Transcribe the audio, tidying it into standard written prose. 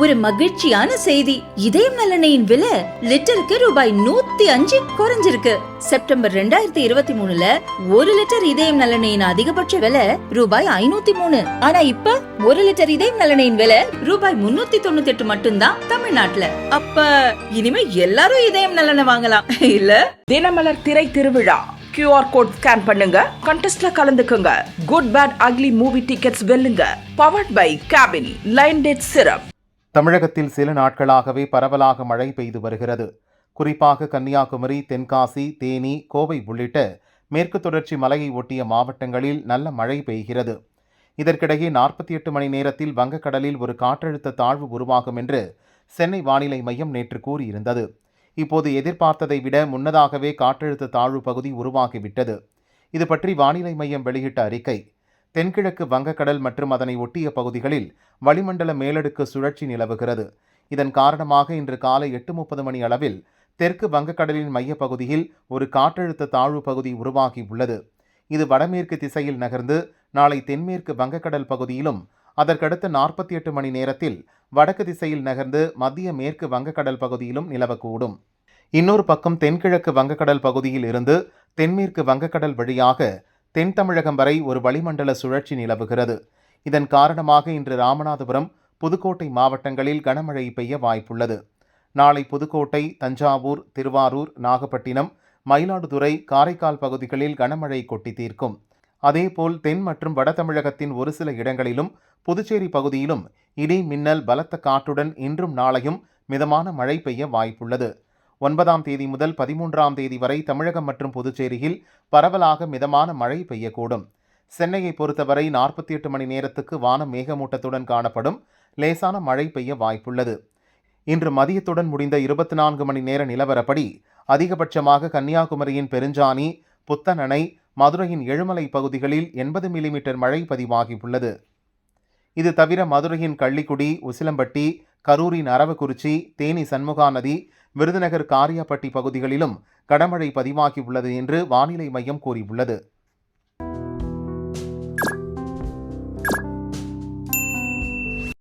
ஒரு மகிழ்ச்சியான செய்தி. இதயம் நல்லெண்ணெயின் விலை லிட்டருக்கு ரூபாய் 105 குறைஞ்சிருக்கு. செப்டம்பர் 2023ல 1 லிட்டர் இதயம் நல்லெண்ணெயின் அதிகபட்ச விலை ரூபாய் 503. ஆனா இப்ப 1 லிட்டர் இதயம் நல்லெண்ணெயின் விலை ரூபாய் 398 மட்டும்தான் தமிழ்நாட்டுல. அப்ப இனிமே எல்லாரும் இதயம் நல்லெண்ணெய் வாங்கலாம் இல்ல? தினமலர் திரை திருவிழா QR கோட் ஸ்கேன் பண்ணுங்க, கண்டெஸ்ட்ல கலந்துக்குங்க. Good bad ugly movie tickets வெல்லுங்க. Powered by cabin line date syrup. தமிழகத்தில் சில நாட்களாகவே பரவலாக மழை பெய்து வருகிறது. குறிப்பாக கன்னியாகுமரி, தென்காசி, தேனி, கோவை உள்ளிட்ட மேற்கு தொடர்ச்சி மலையை ஒட்டிய மாவட்டங்களில் நல்ல மழை பெய்கிறது. இதற்கிடையே 48 மணி நேரத்தில் வங்கக்கடலில் ஒரு காற்றழுத்த தாழ்வு உருவாகும் என்று சென்னை வானிலை மையம் நேற்று கூறியிருந்தது. இப்போது எதிர்பார்த்ததை விட முன்னதாகவே காற்றழுத்த தாழ்வு பகுதி உருவாகிவிட்டது. இது பற்றி வானிலை மையம் வெளியிட்ட அறிக்கை: தென்கிழக்கு வங்கக்கடல் மற்றும் அதனை ஒட்டிய பகுதிகளில் வளிமண்டல மேலடுக்கு சுழற்சி நிலவுகிறது. இதன் காரணமாக இன்று காலை 8:30 மணி அளவில் தெற்கு வங்கக்கடலின் மையப்பகுதியில் ஒரு காற்றழுத்த தாழ்வு பகுதி உருவாகியுள்ளது. இது வடமேற்கு திசையில் நகர்ந்து நாளை தென்மேற்கு வங்கக்கடல் பகுதியிலும் அதற்கடுத்த 48 மணி நேரத்தில் வடக்கு திசையில் நகர்ந்து மத்திய மேற்கு வங்கக்கடல் பகுதியிலும் நிலவக்கூடும். இன்னொரு பக்கம் தென்கிழக்கு வங்கக்கடல் பகுதியில் இருந்து தென்மேற்கு வங்கக்கடல் வழியாக தென் தமிழகம் வரை ஒரு வளிமண்டல சுழற்சி நிலவுகிறது. இதன் காரணமாக இன்று ராமநாதபுரம், புதுக்கோட்டை மாவட்டங்களில் கனமழை பெய்ய வாய்ப்புள்ளது. நாளை புதுக்கோட்டை, தஞ்சாவூர், திருவாரூர், நாகப்பட்டினம், மயிலாடுதுறை, காரைக்கால் பகுதிகளில் கனமழை கொட்டி தீர்க்கும். அதேபோல் தென் மற்றும் வட தமிழகத்தின் ஒரு சில இடங்களிலும் புதுச்சேரி பகுதியிலும் இடி, மின்னல், பலத்த காற்றுடன் இன்றும் நாளையும் மிதமான மழை பெய்ய வாய்ப்புள்ளது. 9ஆம் தேதி முதல் 13ஆம் தேதி வரை தமிழகம் மற்றும் புதுச்சேரியில் பரவலாக மிதமான மழை பெய்யக்கூடும். சென்னையை பொறுத்தவரை 48 மணி நேரத்துக்கு வானம் மேகமூட்டத்துடன் காணப்படும். லேசான மழை பெய்ய வாய்ப்புள்ளது. இன்று மதியத்துடன் முடிந்த 24 மணி நேர நிலவரப்படி அதிகபட்சமாக கன்னியாகுமரியின் பெருஞ்சாணி, புத்தனணை, மதுரையின் எழுமலை பகுதிகளில் 80 மில்லிமீட்டர் மழை பதிவாகியுள்ளது. இது தவிர மதுரையின் கள்ளிக்குடி, உசிலம்பட்டி, கரூரின் அரவக்குறிச்சி, தேனி சண்முகா நதி, விருதுநகர் காரியாபட்டி பகுதிகளிலும் கனமழை பதிவாகியுள்ளது என்று வானிலை மையம் கூறியுள்ளது.